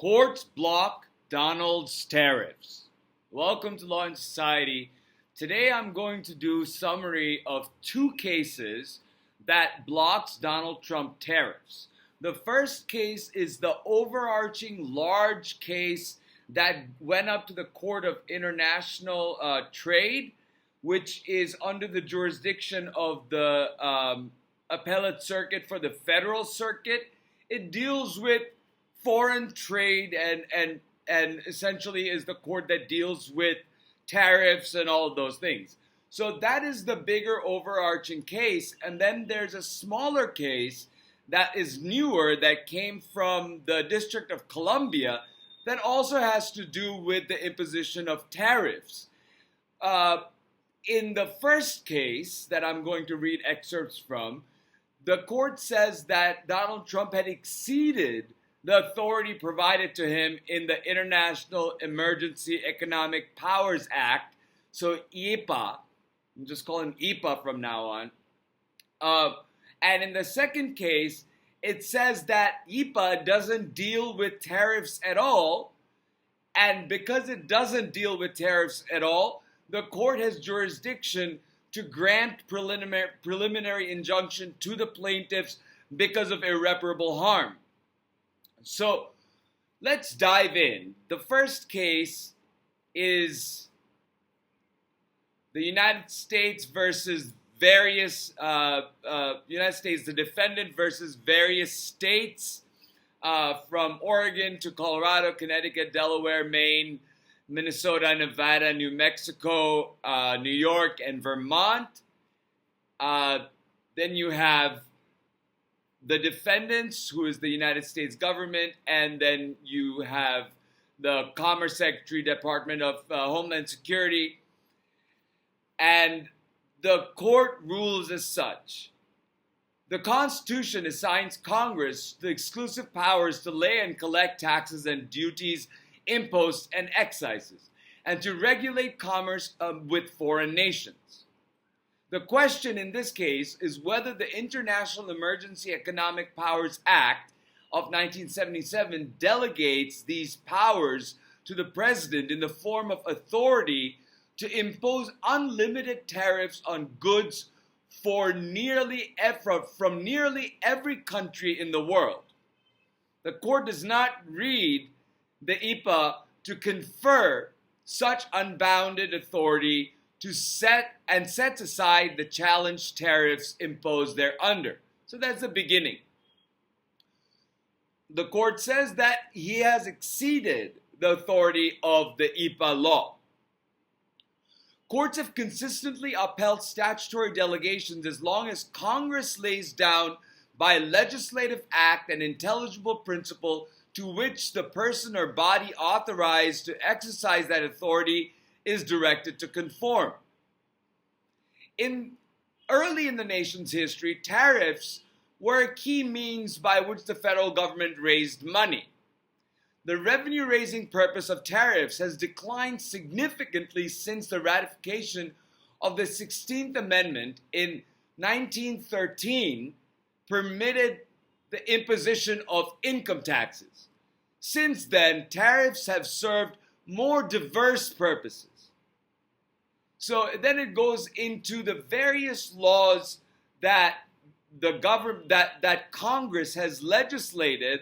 Courts block Donald's tariffs. Welcome to Law and Society. Today I'm going to do a summary of two cases that blocks Donald Trump tariffs. The first case is the overarching large case that went up to the Court of International Trade, which is under the jurisdiction of the Appellate Circuit for the Federal Circuit. It deals with foreign trade and essentially is the court that deals with tariffs and all of those things. So that is the bigger overarching case. And then there's a smaller case that is newer that came from the District of Columbia that also has to do with the imposition of tariffs. In the first case that I'm going to read excerpts from, the court says that Donald Trump had exceeded the authority provided to him in the International Emergency Economic Powers Act, so EPA. I'm just calling EPA from now on. And in the second case, it says that EPA doesn't deal with tariffs at all, and because it doesn't deal with tariffs at all, the court has jurisdiction to grant preliminary injunction to the plaintiffs because of irreparable harm. So let's dive in. The first case is the United States versus various, United States, the defendant versus various states from Oregon to Colorado, Connecticut, Delaware, Maine, Minnesota, Nevada, New Mexico, New York, and Vermont. Then you have the defendants, who is the United States government, and then you have the Commerce Secretary, Department of Homeland Security, and the court rules as such. The Constitution assigns Congress the exclusive powers to lay and collect taxes and duties, imposts, and excises, and to regulate commerce with foreign nations. The question in this case is whether the International Emergency Economic Powers Act of 1977 delegates these powers to the president in the form of authority to impose unlimited tariffs on goods from nearly every country in the world. The court does not read the EPA to confer such unbounded authority to set aside the challenged tariffs imposed thereunder. So that's the beginning. The court says that he has exceeded the authority of the EPA law. Courts have consistently upheld statutory delegations as long as Congress lays down by legislative act an intelligible principle to which the person or body authorized to exercise that authority is directed to conform. Early in the nation's history, tariffs were a key means by which the federal government raised money. The revenue-raising purpose of tariffs has declined significantly since the ratification of the 16th Amendment in 1913 permitted the imposition of income taxes. Since then, tariffs have served more diverse purposes. So then it goes into the various laws that the government, that Congress has legislated,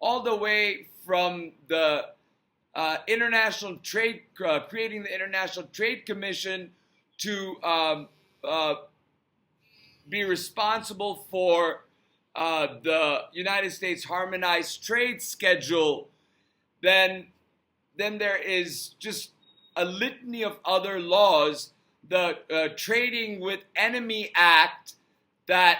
all the way from the international trade, creating the International Trade Commission to be responsible for the United States Harmonized Trade Schedule. Then there is just a litany of other laws, the Trading with Enemy Act that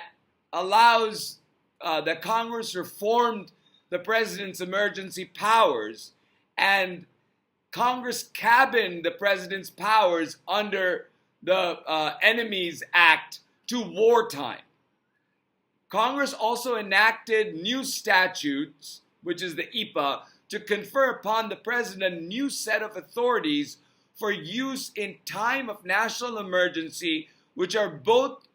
allows that Congress reformed the president's emergency powers, and Congress cabined the president's powers under the Enemies Act to wartime. Congress also enacted new statutes, which is the EPA, to confer upon the president a new set of authorities for use in time of national emergency, which are both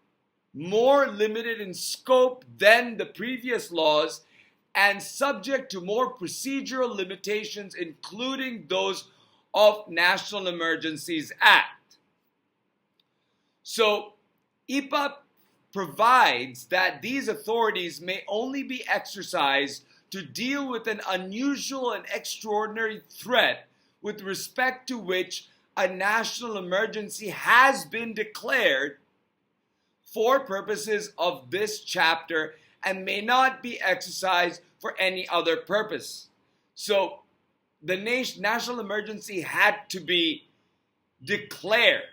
more limited in scope than the previous laws and subject to more procedural limitations, including those of National Emergencies Act. So, IEEPA provides that these authorities may only be exercised to deal with an unusual and extraordinary threat with respect to which a national emergency has been declared for purposes of this chapter and may not be exercised for any other purpose. So the national emergency had to be declared.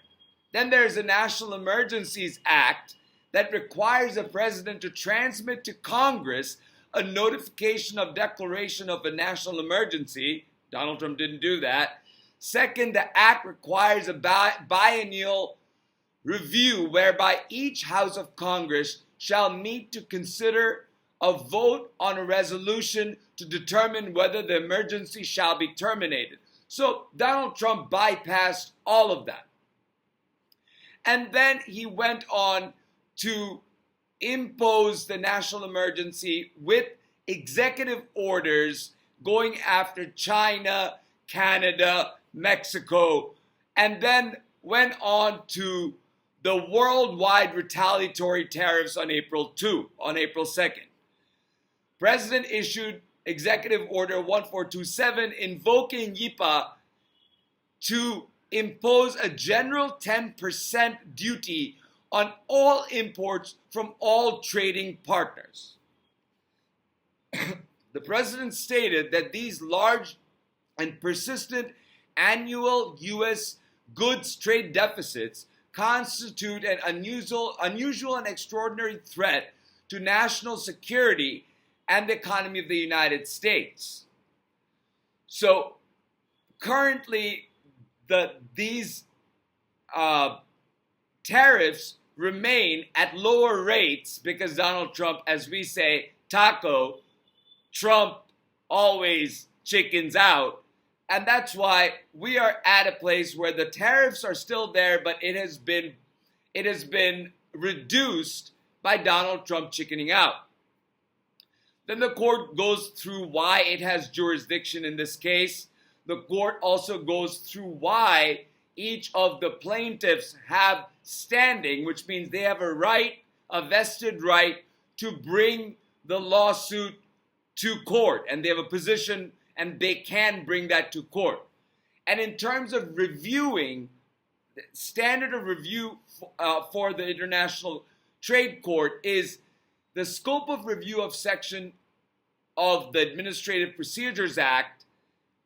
Then there's the National Emergencies Act that requires the president to transmit to Congress a notification of declaration of a national emergency. Donald Trump didn't do that. Second, the act requires a biennial review whereby each House of Congress shall meet to consider a vote on a resolution to determine whether the emergency shall be terminated. So Donald Trump bypassed all of that. And then he went on to impose the national emergency with executive orders going after China, Canada, Mexico, and then went on to the worldwide retaliatory tariffs on April 2nd. President issued Executive Order 1427 invoking IEEPA to impose a general 10% duty on all imports from all trading partners. The president stated that these large and persistent annual U.S. goods trade deficits constitute an unusual and extraordinary threat to national security and the economy of the United States. So currently, these tariffs remain at lower rates because Donald Trump, as we say, taco, Trump always chickens out. And that's why we are at a place where the tariffs are still there, but it has been reduced by Donald Trump chickening out. Then the court goes through why it has jurisdiction in this case. The court also goes through why each of the plaintiffs have standing, which means they have a vested right to bring the lawsuit to court, and they have a position and they can bring that to court. And in terms of reviewing, the standard of review for the International Trade Court is the scope of review of section of the Administrative Procedures Act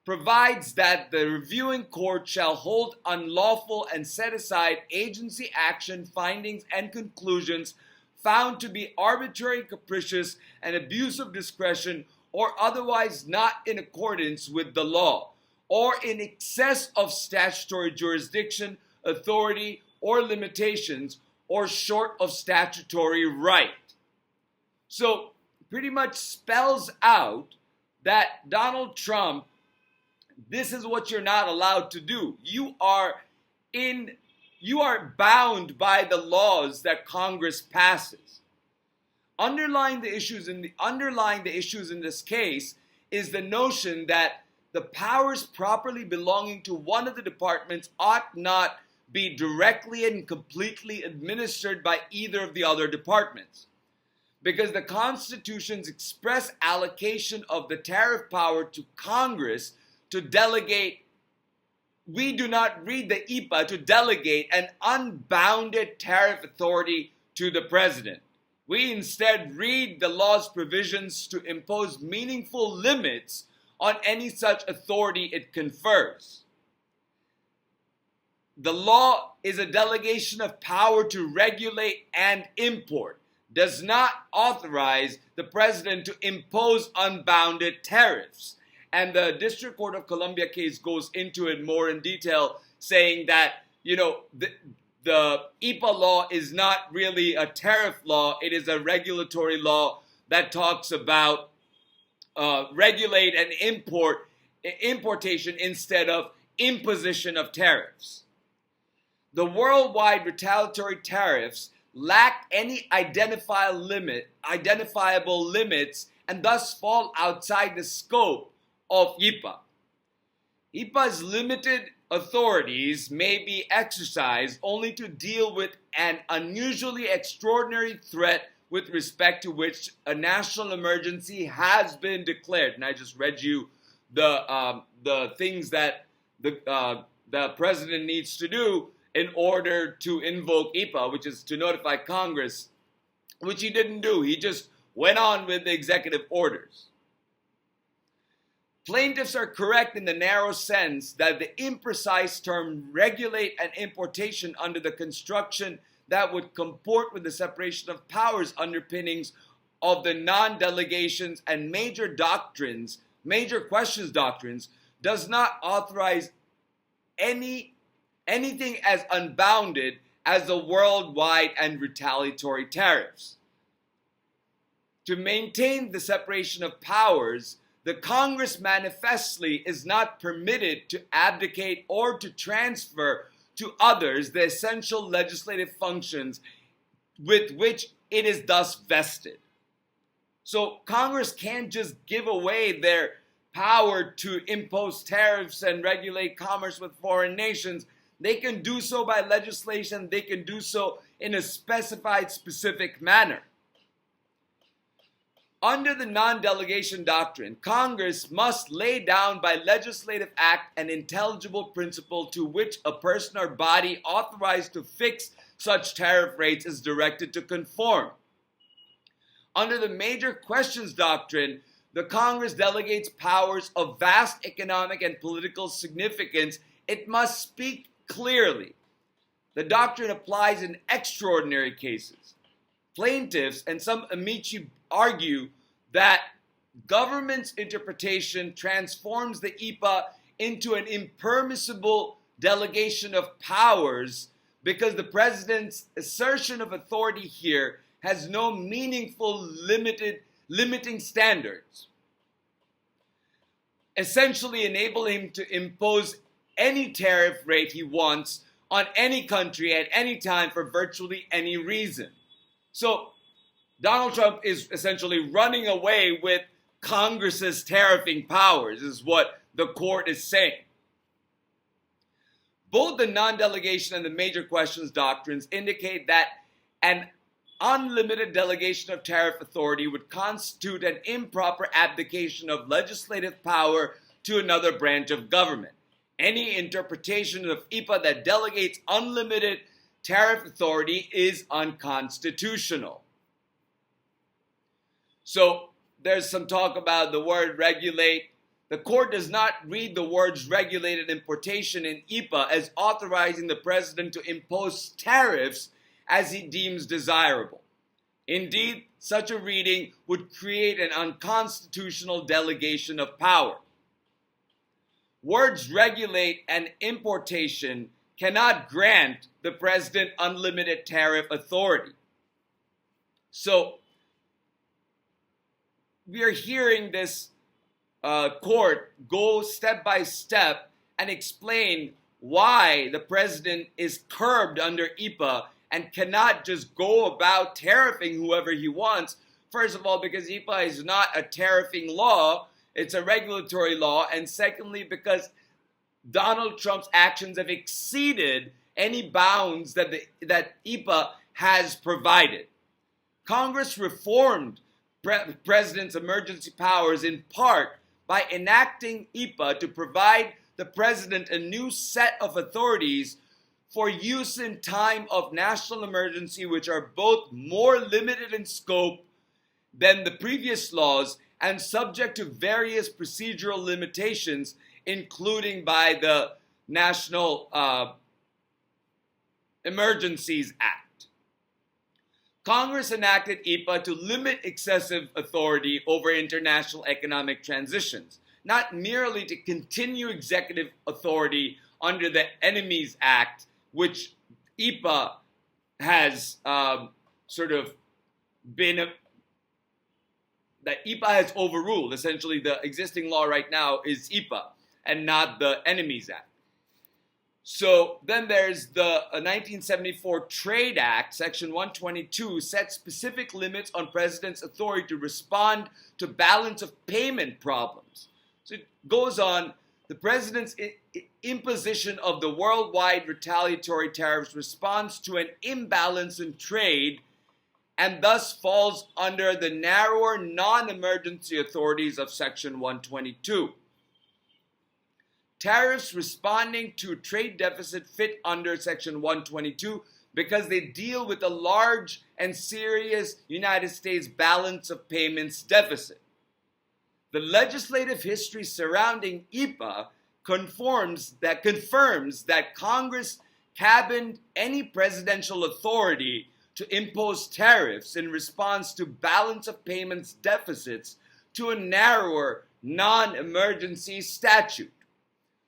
provides that the reviewing court shall hold unlawful and set aside agency action, findings, and conclusions found to be arbitrary, capricious, and abuse of discretion, or otherwise not in accordance with the law, or in excess of statutory jurisdiction, authority, or limitations, or short of statutory right. So, pretty much spells out that Donald Trump, this is what you're not allowed to do. You are bound by the laws that Congress passes. Underlying the issues in this case is the notion that the powers properly belonging to one of the departments ought not be directly and completely administered by either of the other departments. Because the Constitution's express allocation of the tariff power to Congress to delegate, we do not read the IEEPA to delegate an unbounded tariff authority to the president. We instead read the law's provisions to impose meaningful limits on any such authority it confers. The law is a delegation of power to regulate and import, does not authorize the president to impose unbounded tariffs. And the District Court of Columbia case goes into it more in detail, saying that, the IEEPA law is not really a tariff law. It is a regulatory law that talks about regulate and importation instead of imposition of tariffs. The worldwide retaliatory tariffs lack any identifiable limits and thus fall outside the scope of EPA. EPA's limited authorities may be exercised only to deal with an unusually extraordinary threat with respect to which a national emergency has been declared. And I just read you the things that the president needs to do in order to invoke EPA, which is to notify Congress, which he didn't do. He just went on with the executive orders. Plaintiffs are correct in the narrow sense that the imprecise term regulate an importation under the construction that would comport with the separation of powers underpinnings of the non-delegations and major questions doctrines does not authorize anything as unbounded as the worldwide and retaliatory tariffs. To maintain the separation of powers, the Congress manifestly is not permitted to abdicate or to transfer to others the essential legislative functions with which it is thus vested. So Congress can't just give away their power to impose tariffs and regulate commerce with foreign nations. They can do so by legislation. They can do so in a specified, specific manner. Under the non-delegation doctrine, Congress must lay down by legislative act an intelligible principle to which a person or body authorized to fix such tariff rates is directed to conform. Under the major questions doctrine, the Congress delegates powers of vast economic and political significance. It must speak clearly. The doctrine applies in extraordinary cases. Plaintiffs and some amici argue that government's interpretation transforms the EPA into an impermissible delegation of powers because the president's assertion of authority here has no meaningful limiting standards, essentially enabling him to impose any tariff rate he wants on any country at any time for virtually any reason. So Donald Trump is essentially running away with Congress's tariffing powers, is what the court is saying. Both the non-delegation and the major questions doctrines indicate that an unlimited delegation of tariff authority would constitute an improper abdication of legislative power to another branch of government. Any interpretation of EPA that delegates unlimited tariff authority is unconstitutional. So there's some talk about the word regulate. The court does not read the words regulated importation in EPA as authorizing the president to impose tariffs as he deems desirable. Indeed, such a reading would create an unconstitutional delegation of power. Words regulate and importation cannot grant the president unlimited tariff authority. So we are hearing this court go step by step and explain why the president is curbed under EPA and cannot just go about tariffing whoever he wants. First of all, because EPA is not a tariffing law, it's a regulatory law. And secondly, because Donald Trump's actions have exceeded any bounds that EPA has provided. Congress reformed president's emergency powers in part by enacting EPA to provide the president a new set of authorities for use in time of national emergency, which are both more limited in scope than the previous laws and subject to various procedural limitations, including by the National Emergencies Act. Congress enacted EPA to limit excessive authority over international economic transitions, not merely to continue executive authority under the Enemies Act, which EPA has that EPA has overruled. Essentially, the existing law right now is EPA and not the Enemies Act. So then there's the 1974 Trade Act, Section 122, sets specific limits on president's authority to respond to balance of payment problems. So it goes on, the president's imposition of the worldwide retaliatory tariffs responds to an imbalance in trade and thus falls under the narrower non-emergency authorities of Section 122. Tariffs responding to trade deficit fit under Section 122 because they deal with a large and serious United States balance of payments deficit. The legislative history surrounding EPA confirms that Congress cabined any presidential authority to impose tariffs in response to balance of payments deficits to a narrower non-emergency statute.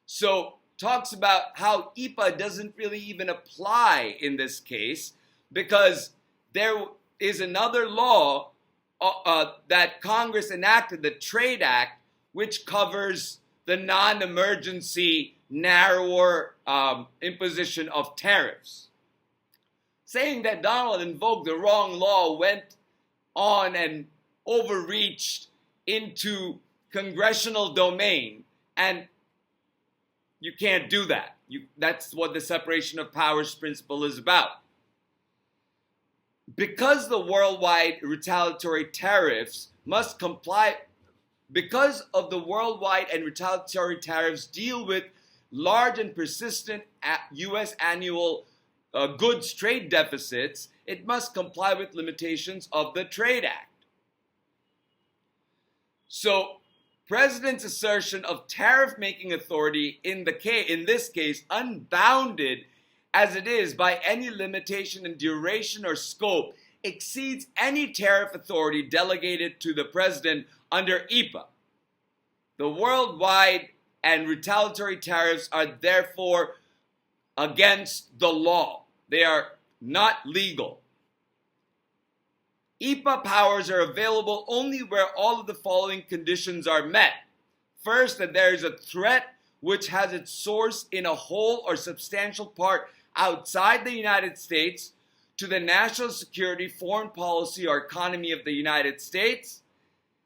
So talks about how EPA doesn't really even apply in this case because there is another law that Congress enacted, the Trade Act, which covers the non-emergency, narrower imposition of tariffs. Saying that Donald invoked the wrong law went on and overreached into congressional domain, and you can't do that. That's what the separation of powers principle is about. Because the worldwide retaliatory tariffs must comply, because of the worldwide and retaliatory tariffs deal with large and persistent U.S. annual goods trade deficits, it must comply with limitations of the Trade Act. So, President's assertion of tariff-making authority in this case, unbounded as it is by any limitation in duration or scope, exceeds any tariff authority delegated to the president under EPA. The worldwide and retaliatory tariffs are therefore against the law. They are not legal. EPA powers are available only where all of the following conditions are met. First, that there is a threat which has its source in a whole or substantial part outside the United States to the national security, foreign policy, or economy of the United States.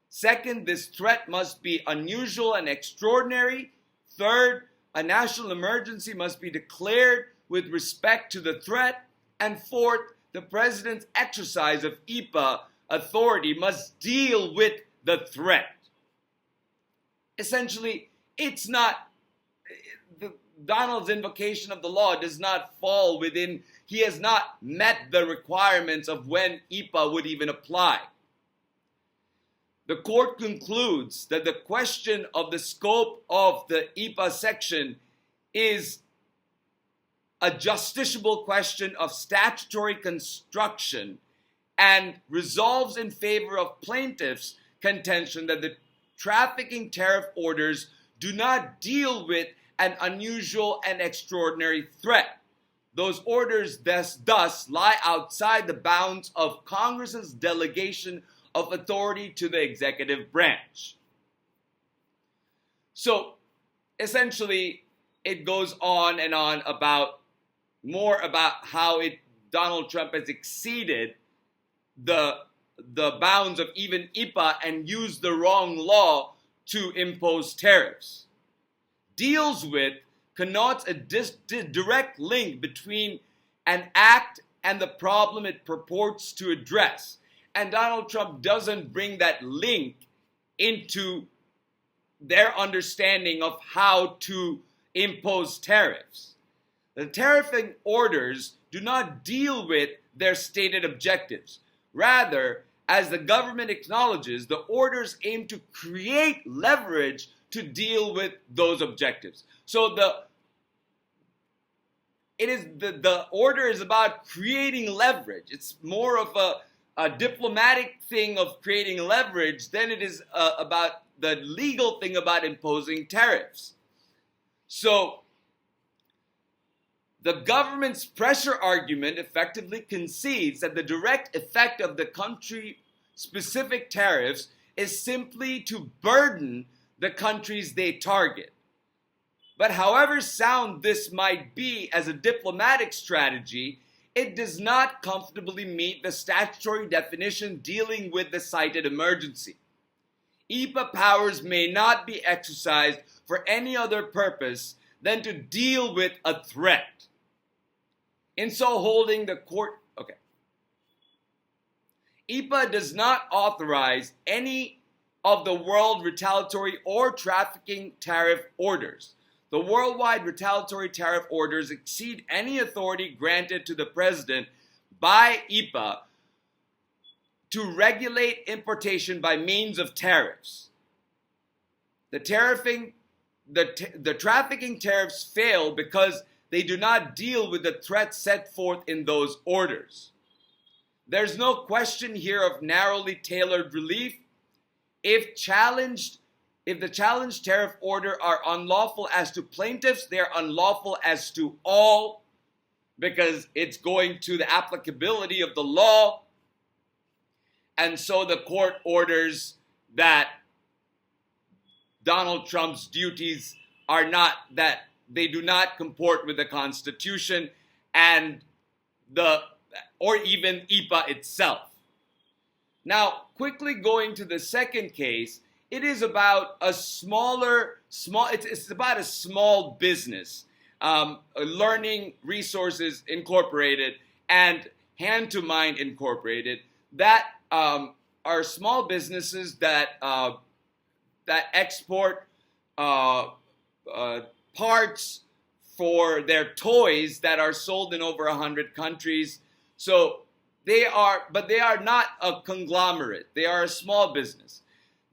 Second, this threat must be unusual and extraordinary. Third, a national emergency must be declared with respect to the threat. And fourth, the president's exercise of EPA authority must deal with the threat. Essentially, Donald's invocation of the law does not fall within, he has not met the requirements of when EPA would even apply. The court concludes that the question of the scope of the EPA section is a justiciable question of statutory construction and resolves in favor of plaintiffs' contention that the trafficking tariff orders do not deal with an unusual and extraordinary threat. Those orders thus lie outside the bounds of Congress's delegation of authority to the executive branch. So, essentially, it goes on and on about how Donald Trump has exceeded the bounds of even EPA and used the wrong law to impose tariffs. Deals with, connotes a direct link between an act and the problem it purports to address. And Donald Trump doesn't bring that link into their understanding of how to impose tariffs. The tariffing orders do not deal with their stated objectives. Rather, as the government acknowledges, the orders aim to create leverage to deal with those objectives. So the order is about creating leverage. It's more of a diplomatic thing of creating leverage than it is about the legal thing about imposing tariffs. So the government's pressure argument effectively concedes that the direct effect of the country-specific tariffs is simply to burden the countries they target. But however sound this might be as a diplomatic strategy, it does not comfortably meet the statutory definition dealing with the cited emergency. EPA powers may not be exercised for any other purpose than to deal with a threat. In so holding, the court, EPA does not authorize any of the world retaliatory or trafficking tariff orders. The worldwide retaliatory tariff orders exceed any authority granted to the president by EPA to regulate importation by means of tariffs. The trafficking tariffs fail because they do not deal with the threats set forth in those orders. There's no question here of narrowly tailored relief. If the challenged tariff order are unlawful as to plaintiffs, they are unlawful as to all, because it's going to the applicability of the law. And so the court orders that Donald Trump's duties are not, that they do not comport with the Constitution and or even EPA itself. Now, quickly going to the second case, it is about a it's about a small business, Learning Resources Incorporated and Hand to Mind Incorporated, that are small businesses that export parts for their toys that are sold in over 100 countries. So they are not a conglomerate. They are a small business.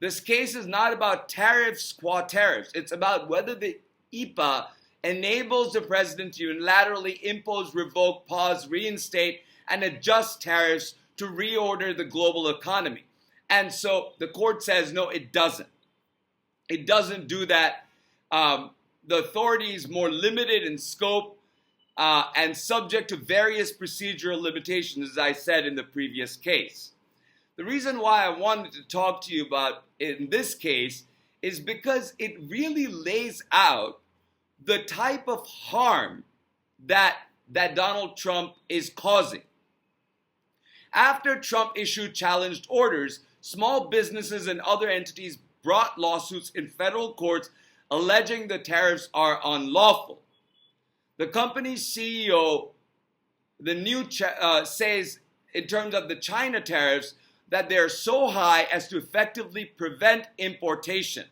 This case is not about tariffs qua tariffs. It's about whether the EPA enables the president to unilaterally impose, revoke, pause, reinstate, and adjust tariffs to reorder the global economy. And so the court says, no, it doesn't. It doesn't do that. The authority is more limited in scope and subject to various procedural limitations, as I said in the previous case. The reason why I wanted to talk to you about in this case is because it really lays out the type of harm that Donald Trump is causing. After Trump issued challenged orders, small businesses and other entities brought lawsuits in federal courts alleging the tariffs are unlawful. The company's CEO, says in terms of the China tariffs that they're so high as to effectively prevent importation.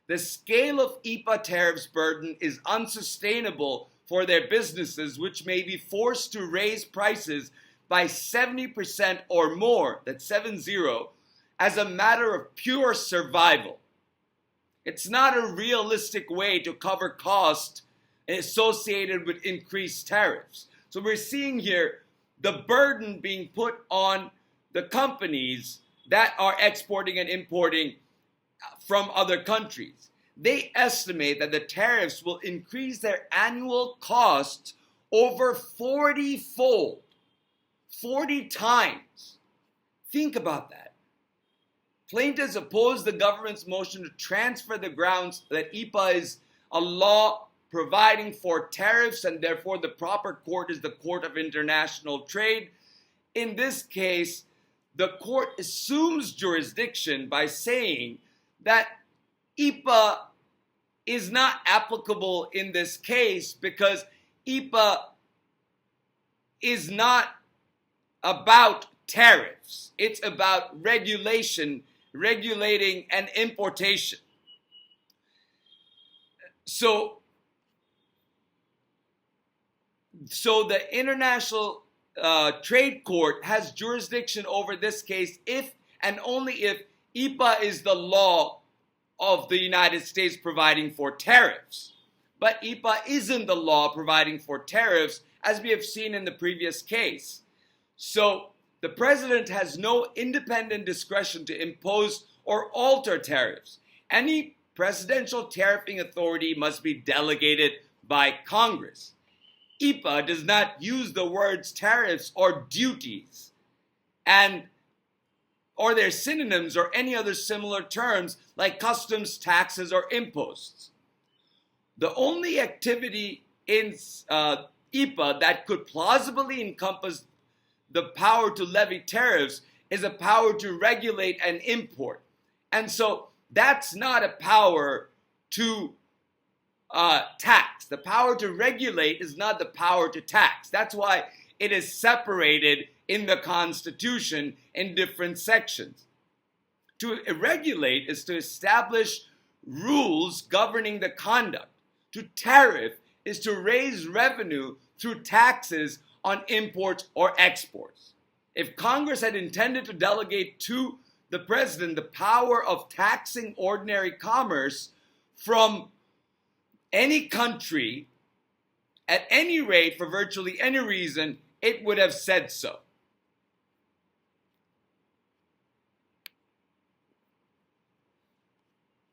The scale of EPA tariffs burden is unsustainable for their businesses, which may be forced to raise prices by 70% or more, that's 70, as a matter of pure survival. It's not a realistic way to cover costs associated with increased tariffs. So we're seeing here the burden being put on the companies that are exporting and importing from other countries. They estimate that the tariffs will increase their annual costs over 40-fold, 40 times. Think about that. Plaintiffs oppose the government's motion to transfer the grounds that EPA is a law providing for tariffs and therefore the proper court is the Court of International Trade. In this case, the court assumes jurisdiction by saying that EPA is not applicable in this case because EPA is not about tariffs. It's about regulating an importation. So the International Trade Court has jurisdiction over this case if and only if EPA is the law of the United States providing for tariffs. But EPA isn't the law providing for tariffs, as we have seen in the previous case. So the president has no independent discretion to impose or alter tariffs. Any presidential tariffing authority must be delegated by Congress. EPA does not use the words tariffs or duties or their synonyms or any other similar terms like customs, taxes, or imposts. The only activity in EPA that could plausibly encompass the power to levy tariffs is a power to regulate and import. And so that's not a power to tax. The power to regulate is not the power to tax. That's why it is separated in the Constitution in different sections. To regulate is to establish rules governing the conduct. To tariff is to raise revenue through taxes on imports or exports. If Congress had intended to delegate to the president the power of taxing ordinary commerce from any country at any rate for virtually any reason, it would have said so.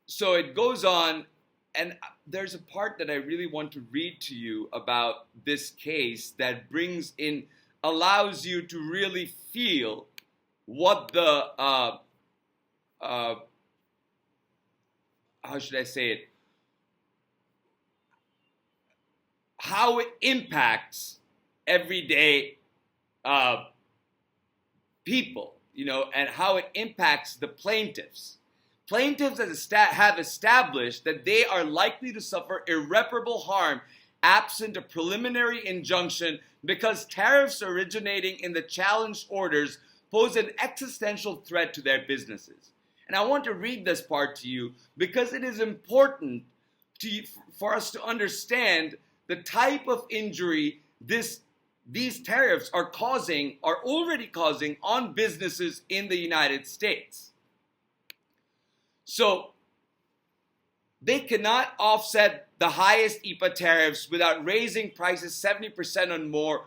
So it goes on, and there's a part that I really want to read to you about this case that allows you to really feel what the, how should I say it, how it impacts everyday people, and how it impacts the plaintiffs. Plaintiffs have established that they are likely to suffer irreparable harm absent a preliminary injunction because tariffs originating in the challenged orders pose an existential threat to their businesses. And I want to read this part to you because it is important for us to understand the type of injury these tariffs are already causing on businesses in the United States. So they cannot offset the highest EPA tariffs without raising prices 70% or more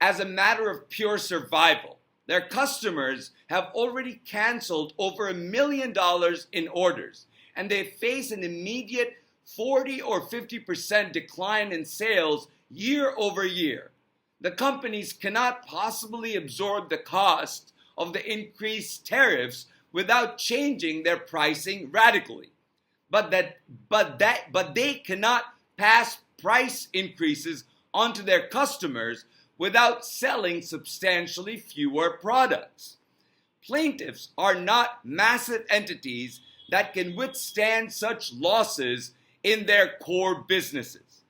as a matter of pure survival. Their customers have already canceled over $1 million in orders, and they face an immediate 40 or 50% decline in sales year over year. The companies cannot possibly absorb the cost of the increased tariffs without changing their pricing radically. But they cannot pass price increases onto their customers without selling substantially fewer products. Plaintiffs are not massive entities that can withstand such losses in their core businesses,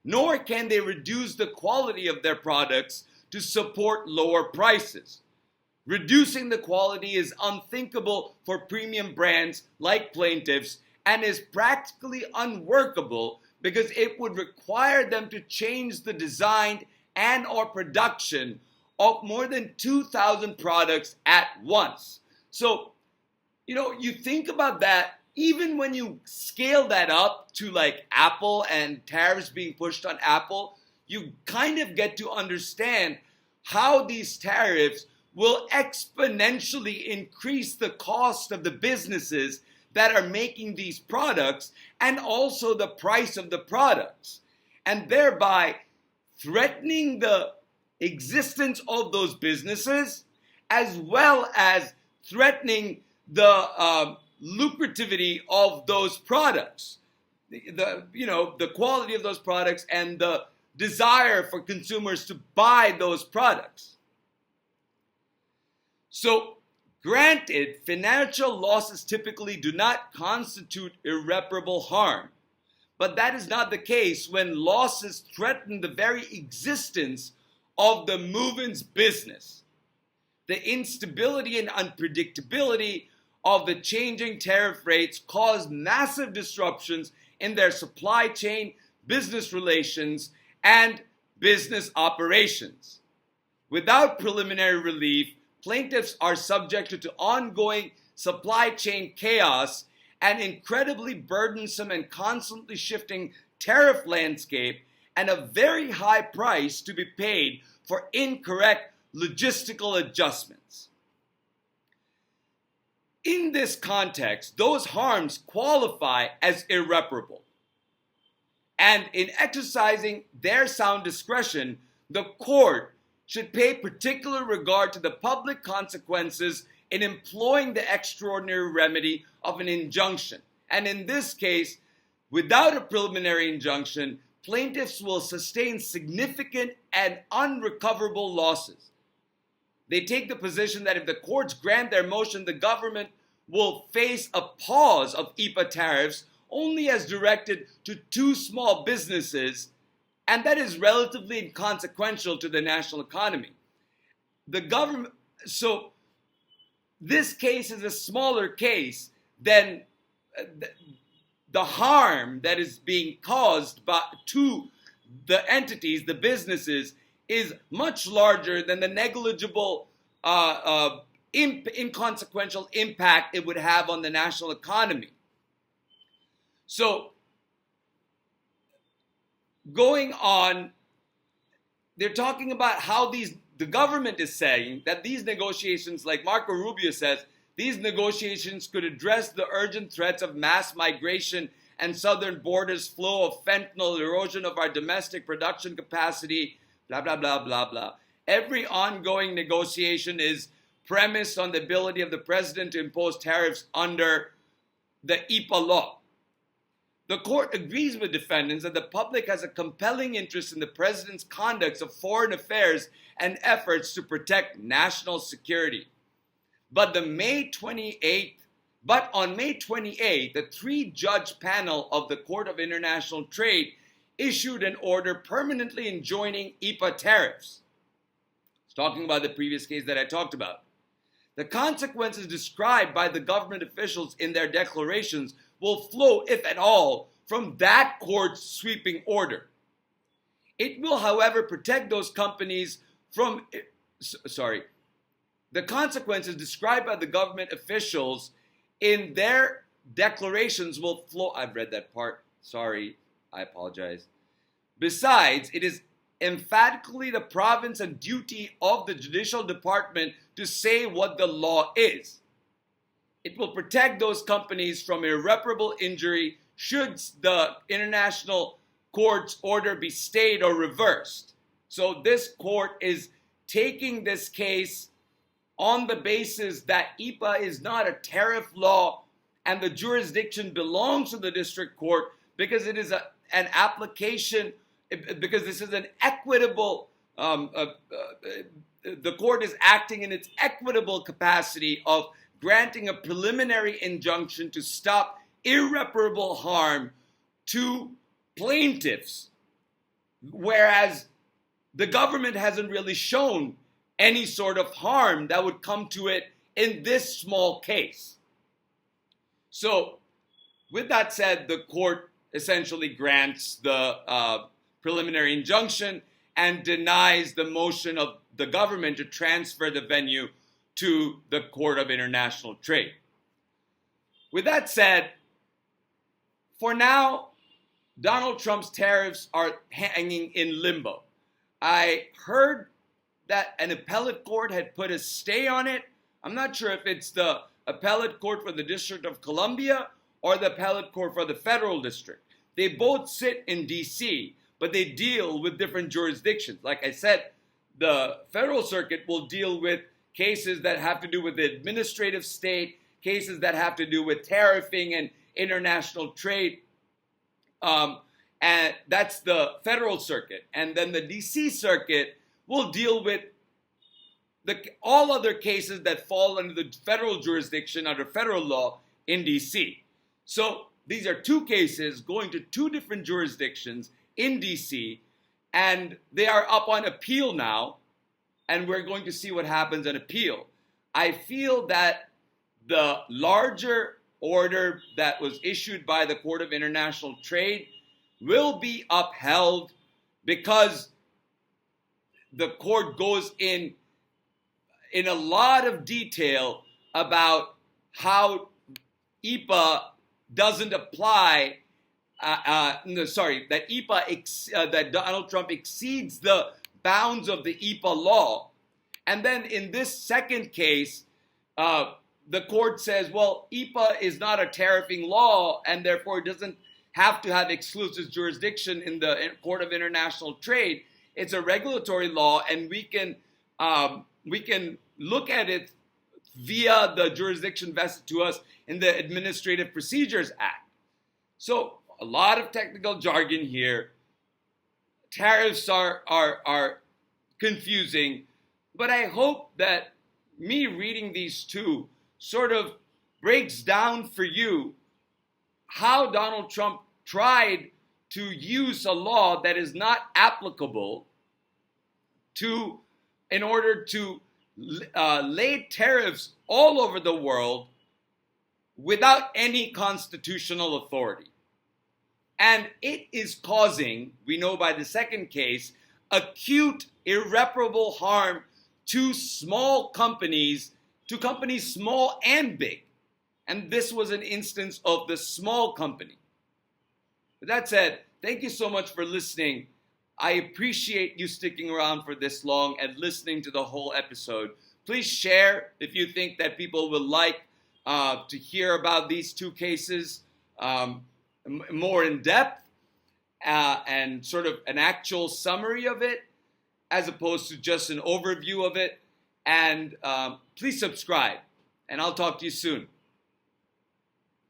nor can they reduce the quality of their products to support lower prices. Reducing the quality is unthinkable for premium brands like Plaintiffs and is practically unworkable because it would require them to change the design and or production of more than 2,000 products at once. So, you think about that, even when you scale that up to like Apple and tariffs being pushed on Apple, you kind of get to understand how these tariffs will exponentially increase the cost of the businesses that are making these products and also the price of the products, and thereby threatening the existence of those businesses as well as threatening the lucrativity of those products, the quality of those products and the desire for consumers to buy those products. So, granted, financial losses typically do not constitute irreparable harm, but that is not the case when losses threaten the very existence of the movement's business. The instability and unpredictability of the changing tariff rates cause massive disruptions in their supply chain, business relations, and business operations. Without preliminary relief, plaintiffs are subjected to ongoing supply chain chaos and incredibly burdensome and constantly shifting tariff landscape and a very high price to be paid for incorrect logistical adjustments. In this context, those harms qualify as irreparable. And in exercising their sound discretion, the court should pay particular regard to the public consequences in employing the extraordinary remedy of an injunction. And in this case, Without a preliminary injunction, plaintiffs will sustain significant and unrecoverable losses. They take the position that if the courts grant their motion, the government will face a pause of EPA tariffs only as directed to two small businesses, and that is relatively inconsequential to the national economy. The government, so this case is a smaller case than the harm that is being caused to the entities, the businesses, is much larger than the negligible, inconsequential impact it would have on the national economy. So, going on, they're talking about how the government is saying that these negotiations, like Marco Rubio says, these negotiations could address the urgent threats of mass migration and southern borders, flow of fentanyl, erosion of our domestic production capacity, blah, blah, blah, blah, blah. Every ongoing negotiation is premised on the ability of the president to impose tariffs under the EPA law. The court agrees with defendants that the public has a compelling interest in the president's conduct of foreign affairs and efforts to protect national security. But on May 28th, the three-judge panel of the Court of International Trade issued an order permanently enjoining EPA tariffs. It's talking about the previous case that I talked about. The consequences described by the government officials in their declarations will flow, if at all, from that court's sweeping order. It will, however, protect those companies from, the consequences described by the government officials in their declarations will flow. I've read that part. Sorry, I apologize. Besides, it is emphatically the province and duty of the judicial department to say what the law is. It will protect those companies from irreparable injury should the international court's order be stayed or reversed. So this court is taking this case on the basis that EPA is not a tariff law and the jurisdiction belongs to the district court because it is an application, because this is an equitable, the court is acting in its equitable capacity of granting a preliminary injunction to stop irreparable harm to plaintiffs, whereas the government hasn't really shown any sort of harm that would come to it in this small case. So, with that said, the court essentially grants the preliminary injunction and denies the motion of the government to transfer the venue to the Court of International Trade. With that said, for now, Donald Trump's tariffs are hanging in limbo. I heard that an appellate court had put a stay on it. I'm not sure if it's the appellate court for the District of Columbia or the appellate court for the federal district. They both sit in DC, but they deal with different jurisdictions. Like I said, the federal circuit will deal with cases that have to do with the administrative state, cases that have to do with tariffing and international trade. And that's the federal circuit. And then the DC circuit will deal with all other cases that fall under the federal jurisdiction under federal law in DC. So these are two cases going to two different jurisdictions in DC, and they are up on appeal now, and we're going to see what happens on appeal. I feel that the larger order that was issued by the Court of International Trade will be upheld because the court goes in a lot of detail about how EPA doesn't apply, that Donald Trump exceeds the bounds of the EPA law. And then in this second case, the court says, well, EPA is not a tariffing law, and therefore it doesn't have to have exclusive jurisdiction in the Court of International Trade. It's a regulatory law, and we can look at it via the jurisdiction vested to us in the Administrative Procedures Act. So a lot of technical jargon here. Tariffs are confusing, but I hope that me reading these two sort of breaks down for you how Donald Trump tried to use a law that is not applicable in order to lay tariffs all over the world without any constitutional authority. And it is causing, we know by the second case, acute, irreparable harm to small companies, to companies small and big. And this was an instance of the small company. With that said, thank you so much for listening. I appreciate you sticking around for this long and listening to the whole episode. Please share if you think that people will like to hear about these two cases more in depth and sort of an actual summary of it as opposed to just an overview of it. And please subscribe, and I'll talk to you soon.